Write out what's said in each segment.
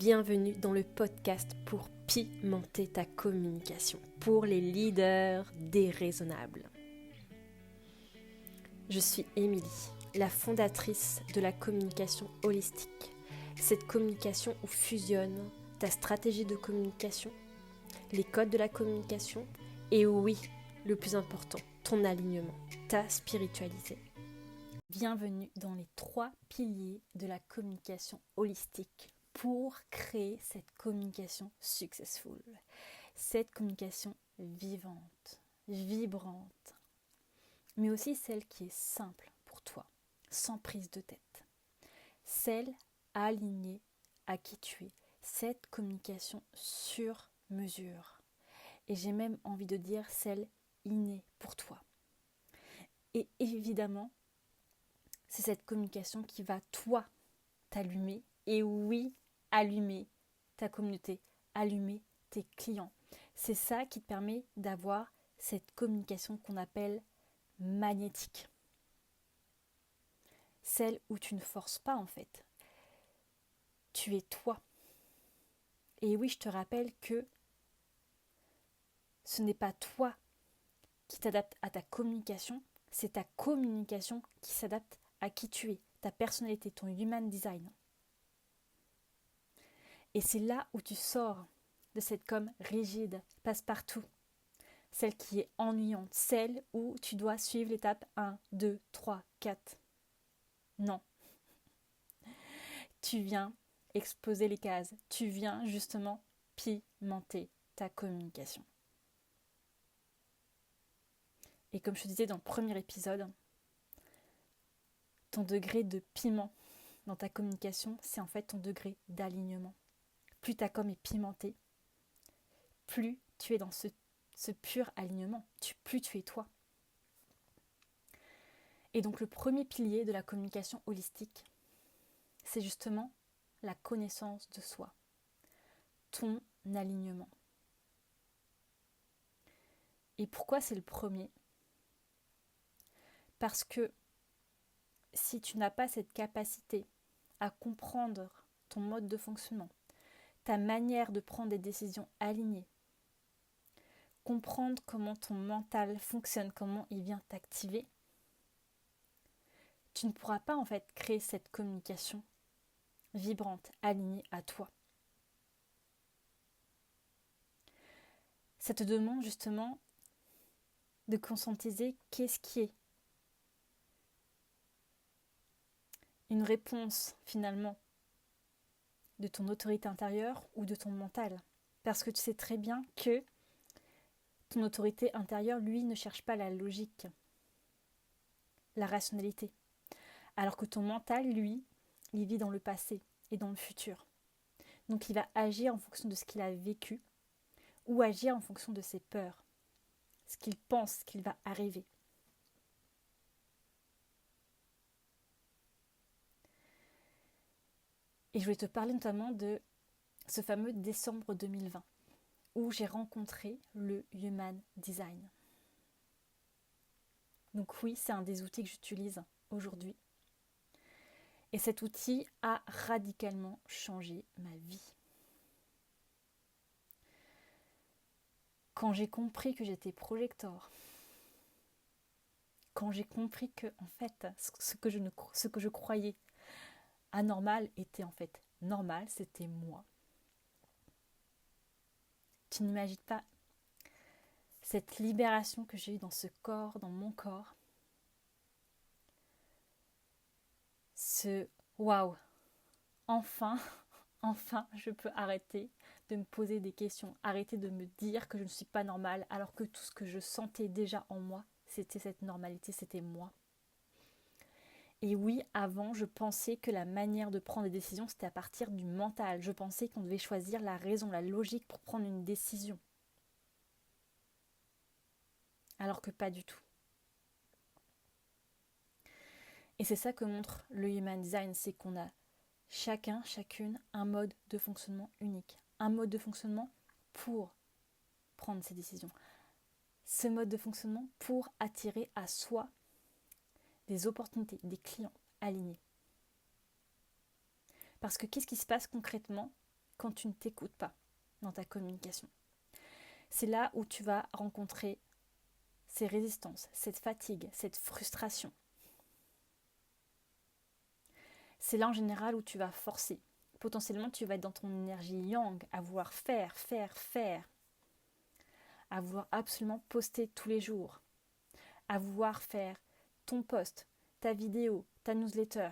bienvenue dans le podcast pour pimenter ta communication, pour les leaders déraisonnables. Je suis Émilie, la fondatrice de la communication holistique, cette communication où fusionne ta stratégie de communication, les codes de la communication et oui, le plus important, ton alignement, ta spiritualité. Bienvenue dans les 3 piliers de la communication holistique pour créer cette communication successful, cette communication vivante, vibrante, mais aussi celle qui est simple pour toi, sans prise de tête, celle alignée à qui tu es, cette communication sur mesure, et j'ai même envie de dire celle innée pour toi. Et évidemment, c'est cette communication qui va, toi, t'allumer. Et oui, allumer ta communauté, allumer tes clients. C'est ça qui te permet d'avoir cette communication qu'on appelle magnétique. Celle où tu ne forces pas en fait. Tu es toi. Et oui, je te rappelle que ce n'est pas toi qui t'adapte à ta communication, c'est ta communication qui s'adapte à qui tu es, ta personnalité, ton human design. Et c'est là où tu sors de cette com rigide, passe-partout, celle qui est ennuyante, celle où tu dois suivre l'étape 1, 2, 3, 4. Non. Tu viens exposer les cases, tu viens justement pimenter ta communication. Et comme je te disais dans le premier épisode, ton degré de piment dans ta communication, c'est en fait ton degré d'alignement. Plus ta com est pimentée, plus tu es dans ce pur alignement, plus tu es toi. Et donc le premier pilier de la communication holistique, c'est justement la connaissance de soi, ton alignement. Et pourquoi c'est le premier ? Parce que si tu n'as pas cette capacité à comprendre ton mode de fonctionnement, ta manière de prendre des décisions alignées, comprendre comment ton mental fonctionne, comment il vient t'activer, tu ne pourras pas en fait créer cette communication vibrante, alignée à toi. Ça te demande justement de conscientiser qu'est-ce qui est une réponse finalement de ton autorité intérieure ou de ton mental. Parce que tu sais très bien que ton autorité intérieure, lui, ne cherche pas la logique, la rationalité. Alors que ton mental, lui, il vit dans le passé et dans le futur. Donc il va agir en fonction de ce qu'il a vécu ou agir en fonction de ses peurs, ce qu'il pense qu'il va arriver. Et je voulais te parler notamment de ce fameux décembre 2020 où j'ai rencontré le Human Design. Donc oui, c'est un des outils que j'utilise aujourd'hui. Et cet outil a radicalement changé ma vie. Quand j'ai compris que j'étais projecteur, quand j'ai compris que en fait ce que je croyais anormal était en fait normal, c'était moi. Tu n'imagines pas cette libération que j'ai eue dans ce corps, dans mon corps. Ce waouh, enfin je peux arrêter de me poser des questions, arrêter de me dire que je ne suis pas normale alors que tout ce que je sentais déjà en moi, c'était cette normalité, c'était moi. Et oui, avant, je pensais que la manière de prendre des décisions, c'était à partir du mental. Je pensais qu'on devait choisir la raison, la logique pour prendre une décision. Alors que pas du tout. Et c'est ça que montre le Human Design, c'est qu'on a chacune, un mode de fonctionnement unique. Un mode de fonctionnement pour prendre ses décisions. Ce mode de fonctionnement pour attirer à soi des opportunités, des clients alignés. Parce que qu'est-ce qui se passe concrètement quand tu ne t'écoutes pas dans ta communication. C'est là où tu vas rencontrer ces résistances, cette fatigue, cette frustration. C'est là en général où tu vas forcer. Potentiellement, tu vas être dans ton énergie yang, à vouloir faire, à vouloir absolument poster tous les jours, à vouloir faire ton post, ta vidéo, ta newsletter.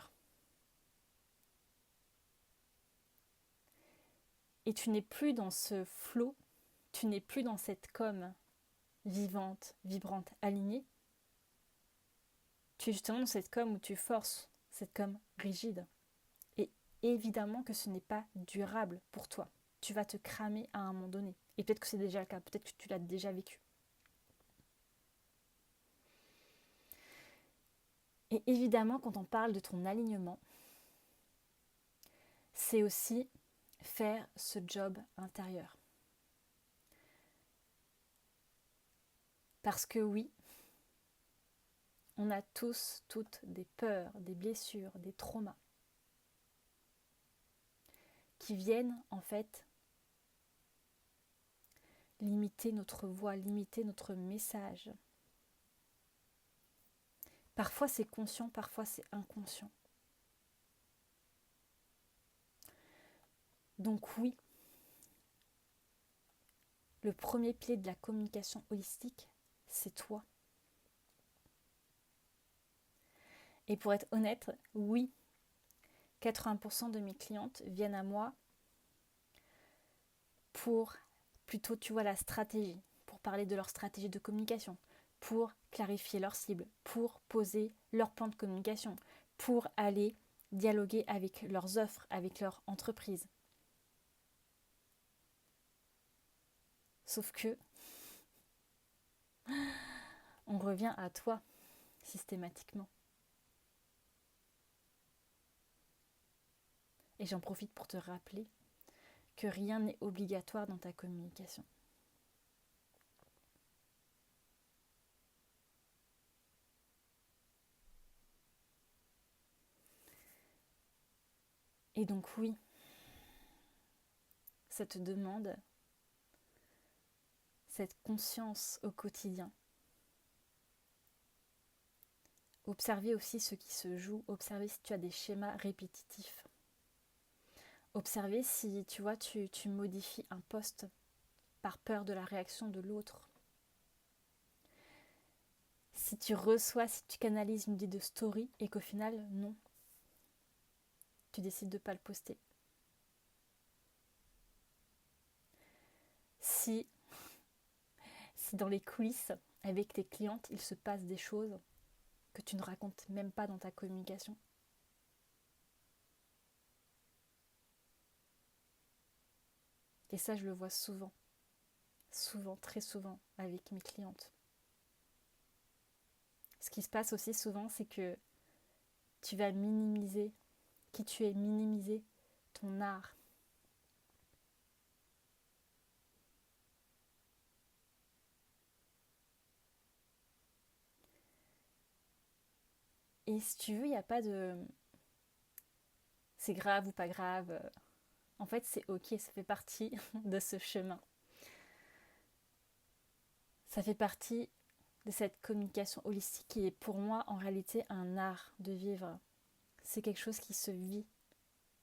Et tu n'es plus dans ce flow, tu n'es plus dans cette com vivante, vibrante, alignée. Tu es justement dans cette com où tu forces, cette com rigide. Et évidemment que ce n'est pas durable pour toi. Tu vas te cramer à un moment donné. Et peut-être que c'est déjà le cas, peut-être que tu l'as déjà vécu. Et évidemment, quand on parle de ton alignement, c'est aussi faire ce job intérieur. Parce que oui, on a tous, toutes des peurs, des blessures, des traumas qui viennent en fait limiter notre voix, limiter notre message. Parfois c'est conscient, parfois c'est inconscient. Donc oui, le premier pilier de la communication holistique, c'est toi. Et pour être honnête, oui, 80% de mes clientes viennent à moi pour plutôt, tu vois, la stratégie, pour parler de leur stratégie de communication, pour clarifier leur cible, pour poser leur plan de communication, pour aller dialoguer avec leurs offres, avec leur entreprise. Sauf que on revient à toi systématiquement. Et j'en profite pour te rappeler que rien n'est obligatoire dans ta communication. Et donc oui, ça te demande cette conscience au quotidien. Observer aussi ce qui se joue, observer si tu as des schémas répétitifs. Observer si, tu vois, tu modifies un post par peur de la réaction de l'autre. Si tu reçois, si tu canalises une idée de story et qu'au final, non, tu décides de ne pas le poster. Si dans les coulisses, avec tes clientes, il se passe des choses que tu ne racontes même pas dans ta communication. Et ça, je le vois souvent, très souvent avec mes clientes. Ce qui se passe aussi souvent, c'est que tu vas minimiser qui tu es, minimiser ton art. Et si tu veux, il n'y a pas de c'est grave ou pas grave. En fait, c'est ok, ça fait partie de ce chemin. Ça fait partie de cette communication holistique qui est pour moi en réalité un art de vivre. C'est quelque chose qui se vit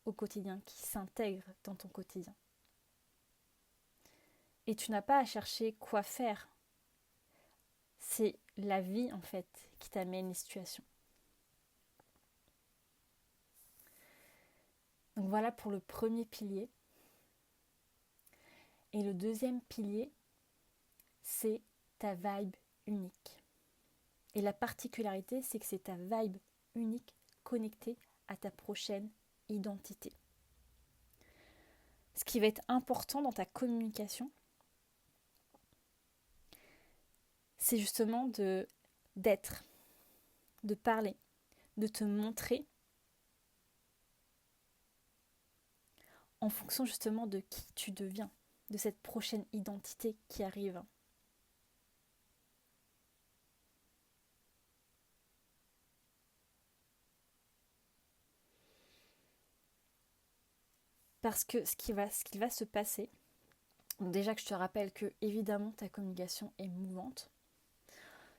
au quotidien, qui s'intègre dans ton quotidien. Et tu n'as pas à chercher quoi faire. C'est la vie en fait qui t'amène les situations. Donc voilà pour le premier pilier. Et le deuxième pilier, c'est ta vibe unique. Et la particularité, c'est que c'est ta vibe unique connectée à ta prochaine identité. Ce qui va être important dans ta communication, c'est justement d'être, de parler, de te montrer en fonction justement de qui tu deviens, de cette prochaine identité qui arrive. Parce que ce qui va se passer, donc déjà que je te rappelle que évidemment ta communication est mouvante,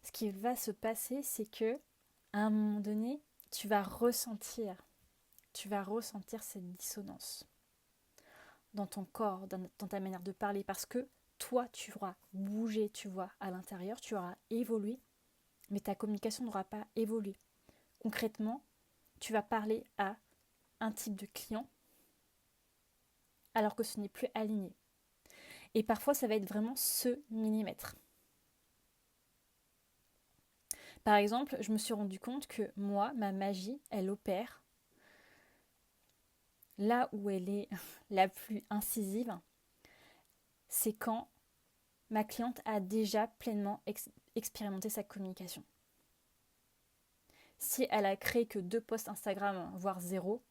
ce qui va se passer, c'est que à un moment donné, tu vas ressentir cette dissonance dans ton corps, dans ta manière de parler, parce que toi, tu auras bougé, tu vois, à l'intérieur, tu auras évolué, mais ta communication n'aura pas évolué. Concrètement, tu vas parler à un type de client alors que ce n'est plus aligné. Et parfois, ça va être vraiment ce millimètre. Par exemple, je me suis rendu compte que moi, ma magie, elle opère là où elle est la plus incisive, c'est quand ma cliente a déjà pleinement expérimenté sa communication. Si elle a créé que 2 posts Instagram, voire 0,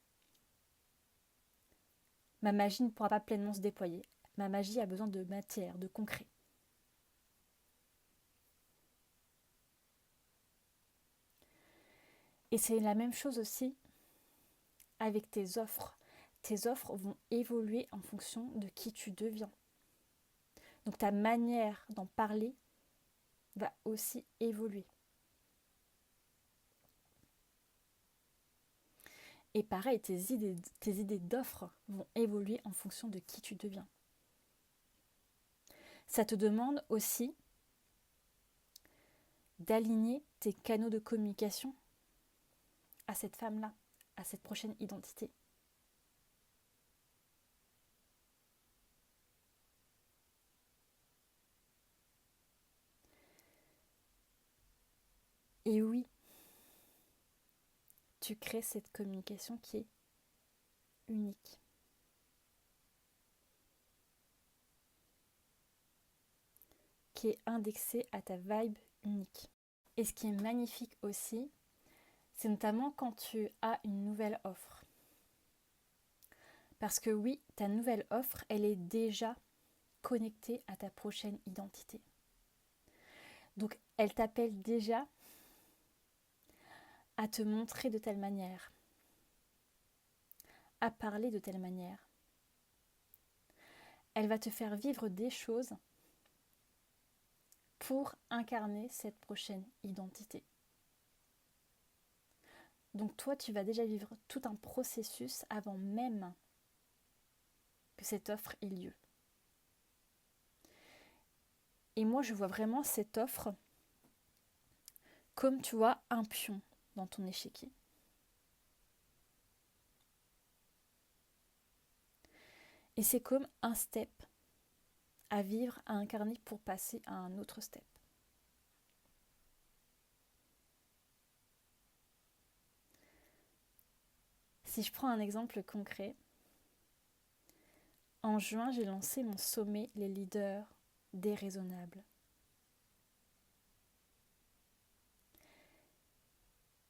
ma magie ne pourra pas pleinement se déployer. Ma magie a besoin de matière, de concret. Et c'est la même chose aussi avec tes offres. Tes offres vont évoluer en fonction de qui tu deviens. Donc ta manière d'en parler va aussi évoluer. Et pareil, tes idées d'offres vont évoluer en fonction de qui tu deviens. Ça te demande aussi d'aligner tes canaux de communication à cette femme-là, à cette prochaine identité. Et oui, tu crées cette communication qui est unique. Qui est indexée à ta vibe unique. Et ce qui est magnifique aussi, c'est notamment quand tu as une nouvelle offre. Parce que oui, ta nouvelle offre, elle est déjà connectée à ta prochaine identité. Donc, elle t'appelle déjà à te montrer de telle manière, à parler de telle manière. Elle va te faire vivre des choses pour incarner cette prochaine identité. Donc toi, tu vas déjà vivre tout un processus avant même que cette offre ait lieu. Et moi, je vois vraiment cette offre comme, tu vois, un pion dans ton échiquier. Et c'est comme un step à vivre, à incarner pour passer à un autre step. Si je prends un exemple concret, en juin, j'ai lancé mon sommet Les leaders déraisonnables.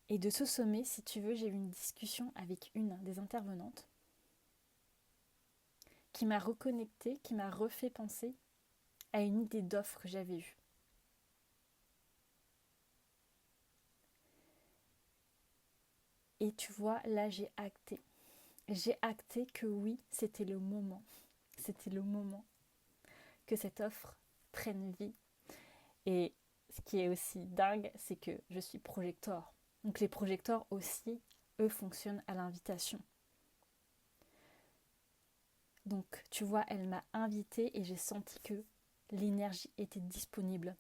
Et de ce sommet, si tu veux, j'ai eu une discussion avec une des intervenantes qui m'a reconnectée, qui m'a refait penser à une idée d'offre que j'avais eue. Et tu vois, là, j'ai acté. J'ai acté que oui, c'était le moment. C'était le moment que cette offre prenne vie. Et ce qui est aussi dingue, c'est que je suis projecteur. Donc les projecteurs aussi, eux, fonctionnent à l'invitation. Donc tu vois, elle m'a invitée et j'ai senti que l'énergie était disponible.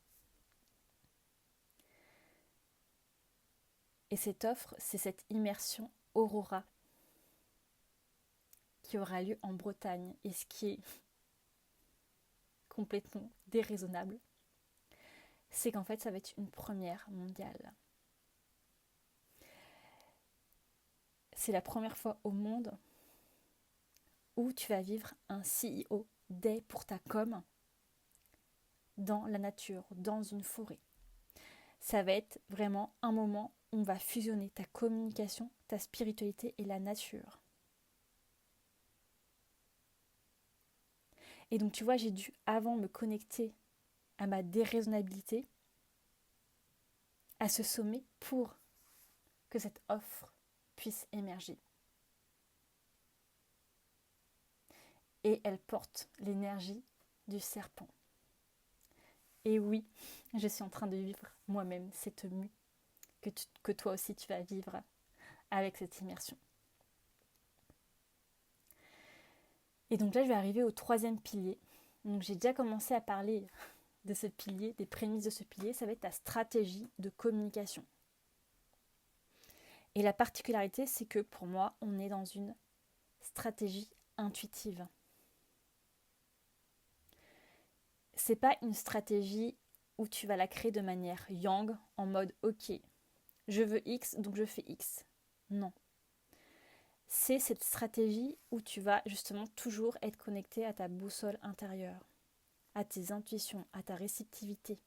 Et cette offre, c'est cette immersion Aurora qui aura lieu en Bretagne. Et ce qui est complètement déraisonnable, c'est qu'en fait, ça va être une première mondiale. C'est la première fois au monde où tu vas vivre un CEO Day pour ta com dans la nature, dans une forêt. Ça va être vraiment un moment où on va fusionner ta communication, ta spiritualité et la nature. Et donc tu vois, j'ai dû avant me connecter à ma déraisonnabilité, à ce sommet pour que cette offre puisse émerger. et elles portent l'énergie du serpent. Et oui, je suis en train de vivre moi-même cette mue que toi aussi tu vas vivre avec cette immersion. Et donc là, je vais arriver au troisième pilier. Donc j'ai déjà commencé à parler de ce pilier, des prémices de ce pilier, ça va être ta stratégie de communication. Et la particularité, c'est que pour moi, on est dans une stratégie intuitive. C'est pas une stratégie où tu vas la créer de manière yang, en mode ok, je veux X, donc je fais X. Non. C'est cette stratégie où tu vas justement toujours être connecté à ta boussole intérieure, à tes intuitions, à ta réceptivité,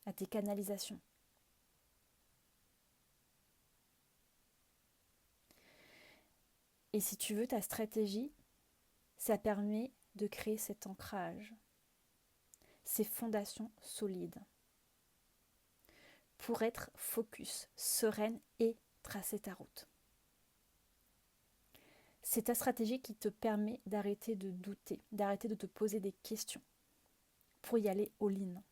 à tes canalisations. Et si tu veux, ta stratégie, ça permet de créer cet ancrage, ces fondations solides, pour être focus, sereine et tracer ta route. C'est ta stratégie qui te permet d'arrêter de douter, d'arrêter de te poser des questions, pour y aller all-in.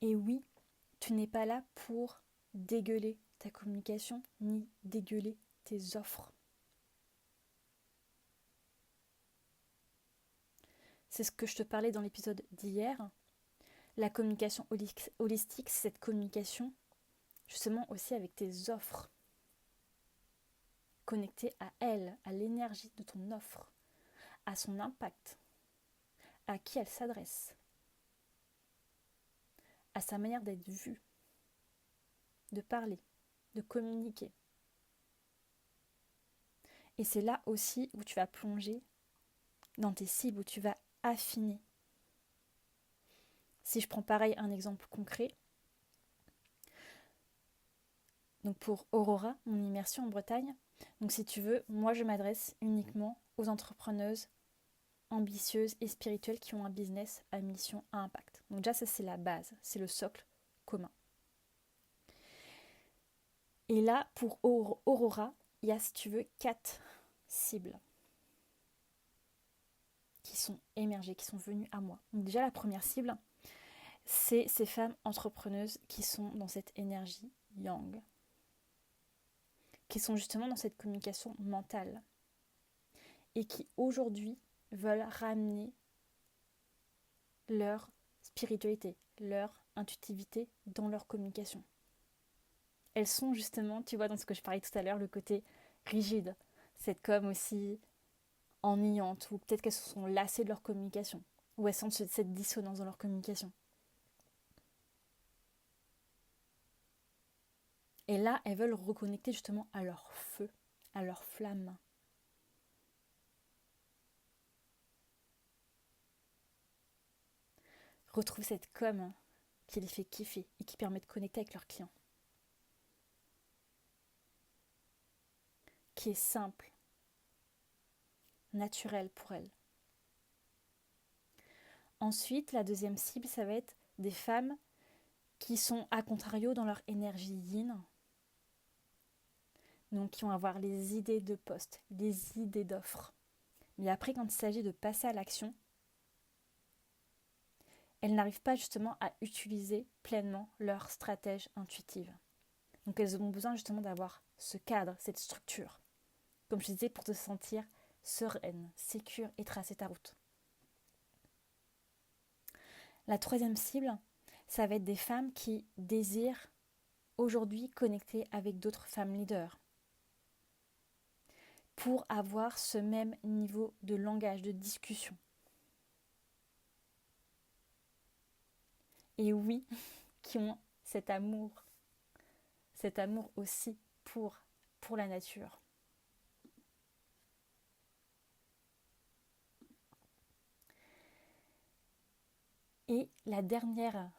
Et oui, tu n'es pas là pour dégueuler ta communication, ni dégueuler tes offres. C'est ce que je te parlais dans l'épisode d'hier. La communication holistique, c'est cette communication justement aussi avec tes offres, connectée à elle, à l'énergie de ton offre, à son impact, à qui elle s'adresse, à sa manière d'être vue, de parler, de communiquer. Et c'est là aussi où tu vas plonger dans tes cibles, où tu vas affiner. Si je prends pareil un exemple concret, donc pour Aurora, mon immersion en Bretagne, donc si tu veux, moi je m'adresse uniquement aux entrepreneuses ambitieuses et spirituelles qui ont un business à mission, à impact. Donc déjà ça c'est la base, c'est le socle commun. Et là pour Aurora, il y a si tu veux 4 cibles qui sont émergées, qui sont venues à moi. Donc déjà la première cible, c'est ces femmes entrepreneuses qui sont dans cette énergie yang, qui sont justement dans cette communication mentale et qui aujourd'hui veulent ramener leur spiritualité, leur intuitivité dans leur communication. Elles sont justement, tu vois, dans ce que je parlais tout à l'heure, le côté rigide, cette com aussi ennuyante, ou peut-être qu'elles se sont lassées de leur communication, ou elles sentent cette dissonance dans leur communication. Et là, elles veulent reconnecter justement à leur feu, à leur flamme. Retrouve cette com qui les fait kiffer et qui permet de connecter avec leurs clients. Qui est simple, naturel pour elles. Ensuite, la deuxième cible, ça va être des femmes qui sont à contrario dans leur énergie yin, donc qui vont avoir les idées de poste, les idées d'offres. Mais après, quand il s'agit de passer à l'action, elles n'arrivent pas justement à utiliser pleinement leur stratège intuitive. Donc elles ont besoin justement d'avoir ce cadre, cette structure, comme je disais, pour te sentir sereine, sécure et tracer ta route. La troisième cible, ça va être des femmes qui désirent aujourd'hui connecter avec d'autres femmes leaders pour avoir ce même niveau de langage, de discussion. Et oui, qui ont cet amour aussi pour la nature. Et la dernière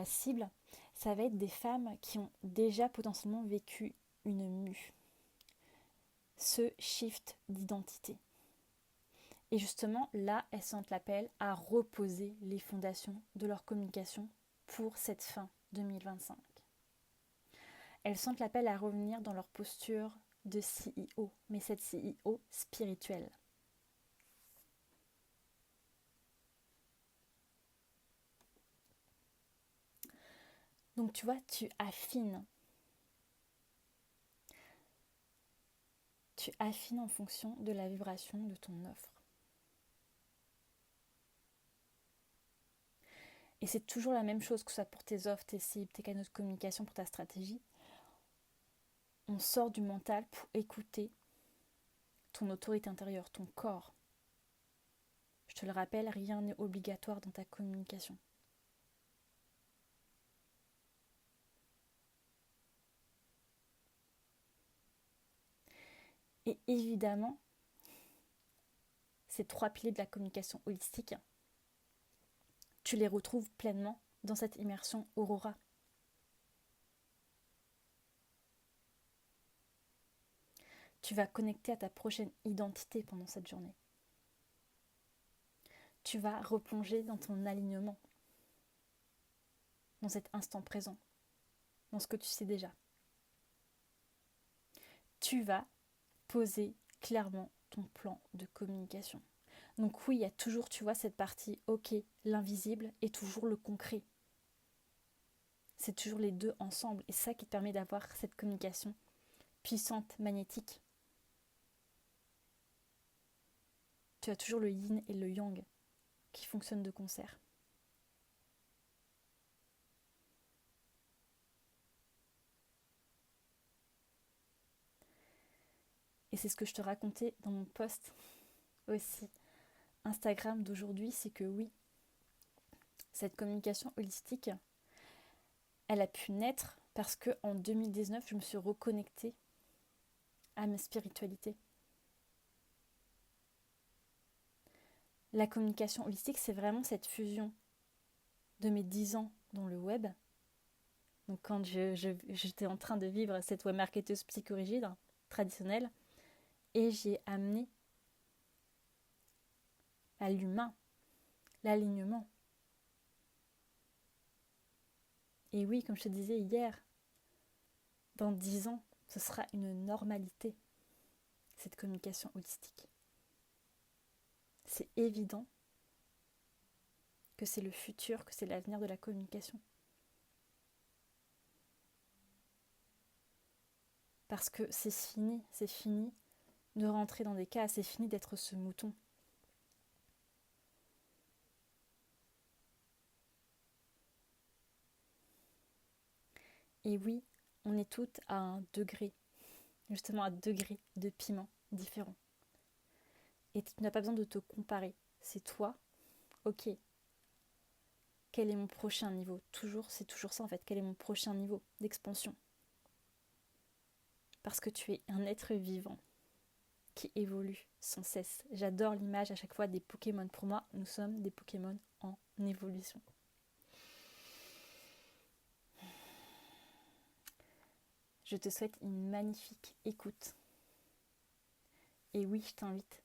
cible, ça va être des femmes qui ont déjà potentiellement vécu une mue, ce shift d'identité. Et justement, là, elles sentent l'appel à reposer les fondations de leur communication pour cette fin 2025. Elles sentent l'appel à revenir dans leur posture de CEO, mais cette CEO spirituelle. Donc tu vois, tu affines. Tu affines en fonction de la vibration de ton offre. Et c'est toujours la même chose, que ce soit pour tes offres, tes cibles, tes canaux de communication, pour ta stratégie. On sort du mental pour écouter ton autorité intérieure, ton corps. Je te le rappelle, rien n'est obligatoire dans ta communication. Et évidemment, ces 3 piliers de la communication holistique, tu les retrouves pleinement dans cette immersion Aurora. Tu vas connecter à ta prochaine identité pendant cette journée. Tu vas replonger dans ton alignement, dans cet instant présent, dans ce que tu sais déjà. Tu vas poser clairement ton plan de communication. Donc oui, il y a toujours, tu vois, cette partie, ok, l'invisible et toujours le concret. C'est toujours les deux ensemble. Et c'est ça qui te permet d'avoir cette communication puissante, magnétique. Tu as toujours le yin et le yang qui fonctionnent de concert. Et c'est ce que je te racontais dans mon post aussi Instagram d'aujourd'hui, c'est que oui, cette communication holistique, elle a pu naître parce qu'en 2019, je me suis reconnectée à ma spiritualité. La communication holistique, c'est vraiment cette fusion de mes 10 ans dans le web. Donc quand j'étais en train de vivre cette web marketeuse psychorigide, traditionnelle, et j'ai amené à l'humain, l'alignement. Et oui, comme je te disais hier, dans 10 ans, ce sera une normalité, cette communication holistique. C'est évident que c'est le futur, que c'est l'avenir de la communication. Parce que c'est fini de rentrer dans des cas, c'est fini d'être ce mouton. Et oui, on est toutes à un degré, justement à un degré de piment différent. Et tu n'as pas besoin de te comparer. C'est toi, ok. Quel est mon prochain niveau ? C'est toujours ça en fait. Quel est mon prochain niveau d'expansion ? Parce que tu es un être vivant qui évolue sans cesse. J'adore l'image à chaque fois des Pokémon. Pour moi, nous sommes des Pokémon en évolution. Je te souhaite une magnifique écoute. Et oui, je t'invite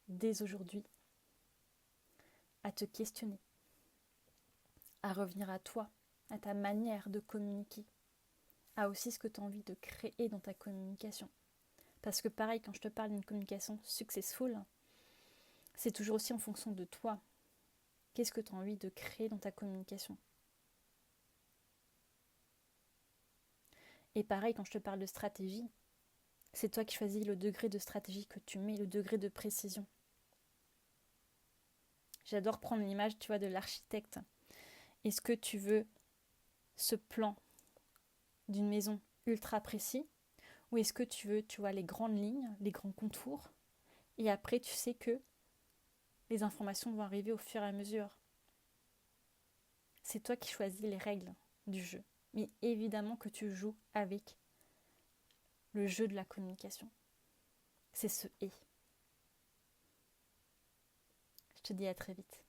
dès aujourd'hui à te questionner, à revenir à toi, à ta manière de communiquer, à aussi ce que tu as envie de créer dans ta communication. Parce que pareil, quand je te parle d'une communication successful, c'est toujours aussi en fonction de toi. Qu'est-ce que tu as envie de créer dans ta communication ? Et pareil, quand je te parle de stratégie, c'est toi qui choisis le degré de stratégie que tu mets, le degré de précision. J'adore prendre l'image, tu vois, de l'architecte. Est-ce que tu veux ce plan d'une maison ultra précis, ou est-ce que tu veux, tu vois, les grandes lignes, les grands contours, et après tu sais que les informations vont arriver au fur et à mesure. C'est toi qui choisis les règles du jeu. Mais évidemment que tu joues avec le jeu de la communication. C'est ce « et ». Je te dis à très vite.